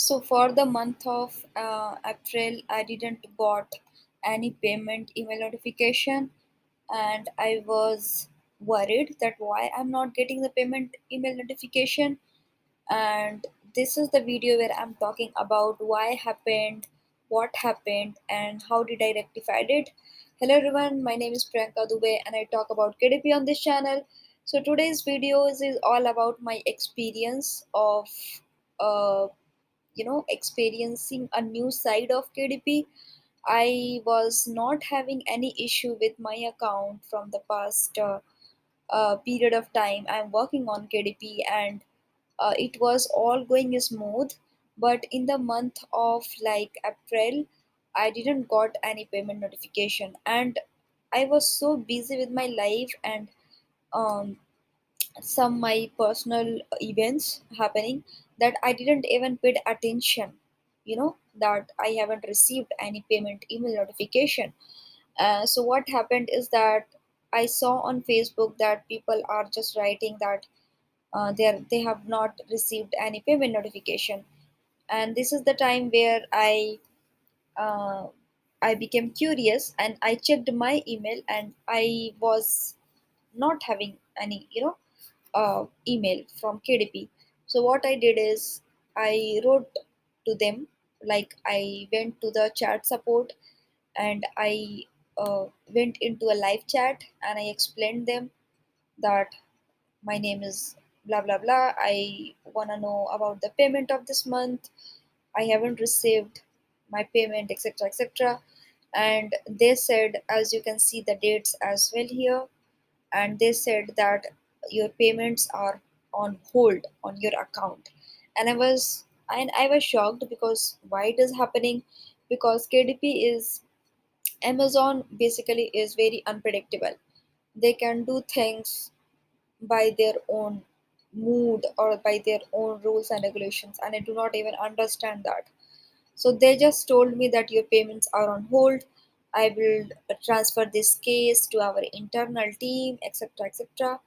So for the month of April, I didn't got any payment email notification, and I was worried that why I'm not getting the payment email notification. And this is the video where I'm talking about why happened, what happened, and how did I rectify it. Hello everyone, my name is Priyanka Dubey, and I talk about KDP on this channel. So today's video is all about my experience of uh, experiencing a new side of KDP. I was not having any issue with my account from the past period of time. I'm working on KDP, and it was all going smooth. But in the month of like April, I didn't got any payment notification, and I was so busy with my life and um, some my personal events happening that I didn't even paid attention, that I haven't received any payment email notification. So what happened is that I saw on Facebook that people are just writing that they have not received any payment notification, and this is the time where uh, I became curious and I checked my email, and I was not having any email from KDP. So what I did is I wrote to them, like I went to the chat support, and I went into a live chat and I explained them that my name is blah blah blah. I wanna know about the payment of this month. I haven't received my payment, etc. etc. And they said, as you can see the dates as well here, and they said that your payments are on hold on your account. And I was shocked, because why it is happening, because KDP is Amazon basically is very unpredictable. They can do things by their own mood or by their own rules and regulations, and I do not even understand that. So they just told me that your payments are on hold. I will transfer this case to our internal team, etc. etc.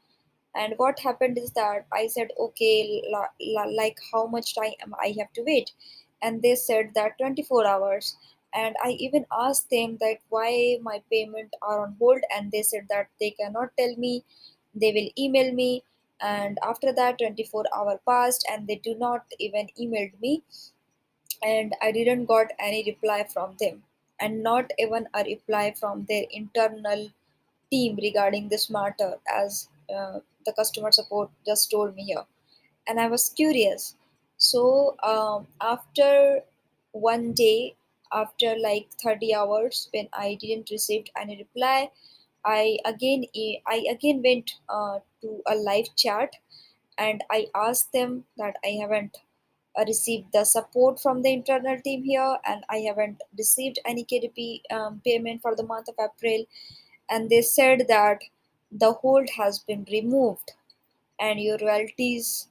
And what happened is that I said, okay, like how much time I have to wait? And they said that 24 hours. And I even asked them that why my payment are on hold, and they said that they cannot tell me, they will email me. And after that 24-hour passed, and they do not even emailed me, and I didn't got any reply from them, and not even a reply from their internal team regarding this matter, as the customer support just told me here. And I was curious. So after one day, after like 30 hours, when I didn't receive any reply, I again went to a live chat, and I asked them that I haven't received the support from the internal team here, and I haven't received any KDP payment for the month of April. And they said that the hold has been removed, and your royalties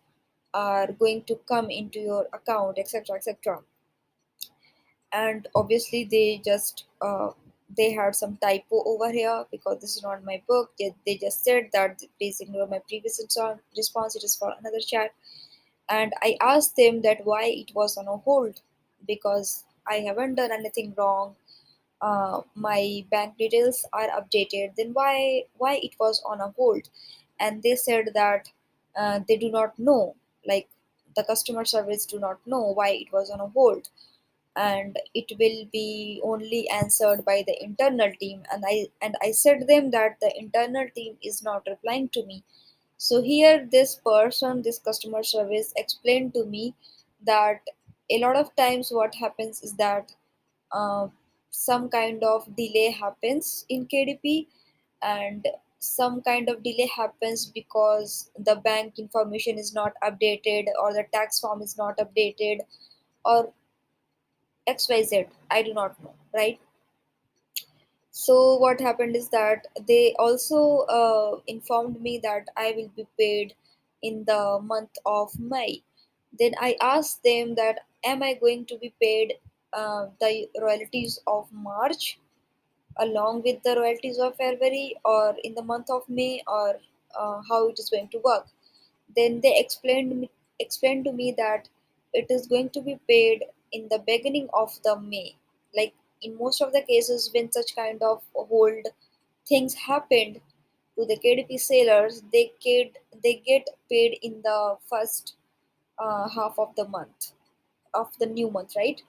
are going to come into your account, etc. etc. And obviously they had some typo over here, because this is not my book. They just said that please ignore my previous response, it is for another chat. And I asked them that why it was on a hold, because I haven't done anything wrong. My bank details are updated, then why it was on a hold? And they said that they do not know, like the customer service do not know why it was on a hold, and it will be only answered by the internal team. And I said them that the internal team is not replying to me. So here this person, this customer service explained to me that a lot of times what happens is that uh, some kind of delay happens in KDP, and some kind of delay happens because the bank information is not updated, or the tax form is not updated, or XYZ. I do not know, right? So what happened is that they also informed me that I will be paid in the month of May. Then I asked them that am I going to be paid the royalties of March along with the royalties of February, or in the month of May, or how it is going to work. Then they explained to me that it is going to be paid in the beginning of the May. Like in most of the cases, when such kind of hold things happened to the KDP sailors, they get paid in the first half of the month of the new month, right?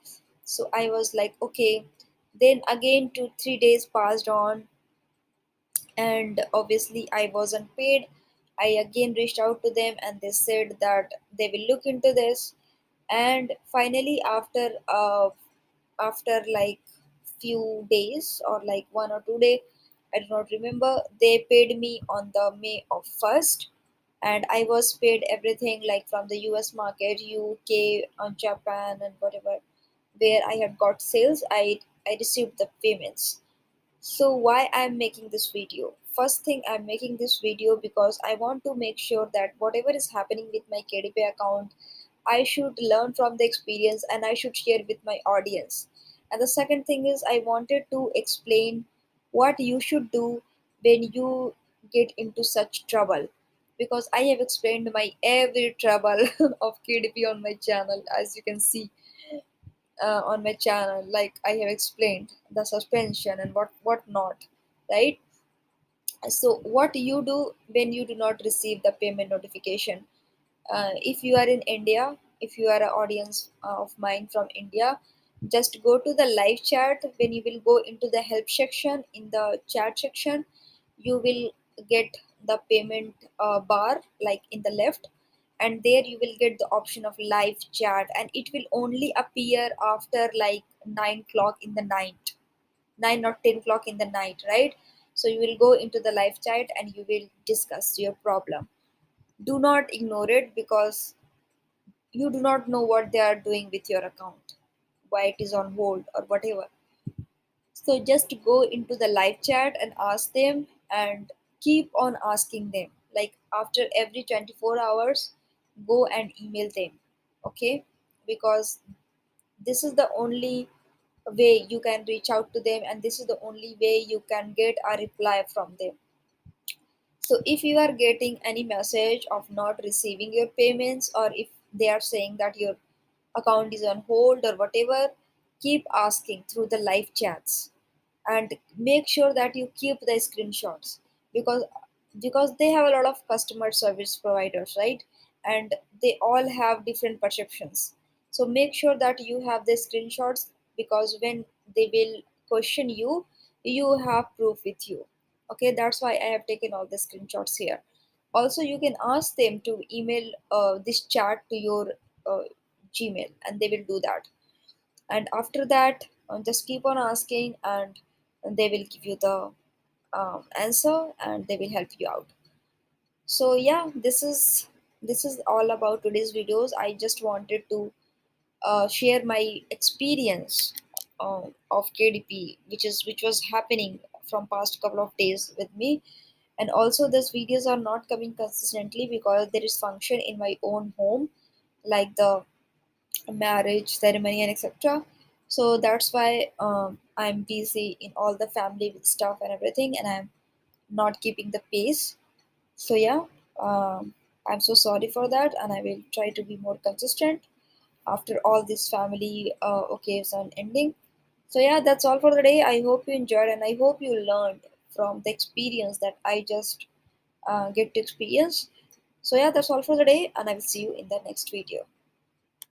So I was like, okay. Then again, 2 3 days passed on, and obviously I wasn't paid. I again reached out to them, and they said that they will look into this. And finally, after like few days, or like 1 or 2 day, I do not remember, they paid me on the May of 1st. And I was paid everything like from the US market, UK, Japan, and whatever, where I had got sales, I received the payments. So why I'm making this video? First thing, I'm making this video because I want to make sure that whatever is happening with my KDP account, I should learn from the experience and I should share with my audience. And the second thing is, I wanted to explain what you should do when you get into such trouble, because I have explained my every trouble of KDP on my channel, as you can see on my channel. Like I have explained the suspension and what not, right? So what you do when you do not receive the payment notification? If you are in India, if you are an audience of mine from India, just go to the live chat. When you will go into the help section, in the chat section, you will get the payment bar like in the left, and there you will get the option of live chat, and it will only appear after like 9 o'clock in the night, 9 or 10 o'clock in the night, right? So you will go into the live chat and you will discuss your problem. Do not ignore it, because you do not know what they are doing with your account, why it is on hold or whatever. So just go into the live chat and ask them, and keep on asking them. Like after every 24 hours, go and email them, okay? Because this is the only way you can reach out to them, and this is the only way you can get a reply from them. So if you are getting any message of not receiving your payments, or if they are saying that your account is on hold or whatever, keep asking through the live chats, and make sure that you keep the screenshots, because they have a lot of customer service providers, right? And they all have different perceptions. So make sure that you have the screenshots, because when they will question you, you have proof with you. Okay, that's why I have taken all the screenshots here. Also, you can ask them to email this chat to your uh, Gmail, and they will do that. And after that, just keep on asking, and they will give you the answer, and they will help you out. So yeah, this is all about today's videos. I just wanted to share my experience of KDP, which was happening from past couple of days with me. And also, these videos are not coming consistently because there is function in my own home, like the marriage ceremony and etc. So that's why I'm busy in all the family stuff and everything, and I'm not keeping the pace. So yeah, I'm so sorry for that, and I will try to be more consistent after all this family occasion ending. So yeah, that's all for the day. I hope you enjoyed, and I hope you learned from the experience that I just get to experience. So yeah, that's all for the day, and I will see you in the next video.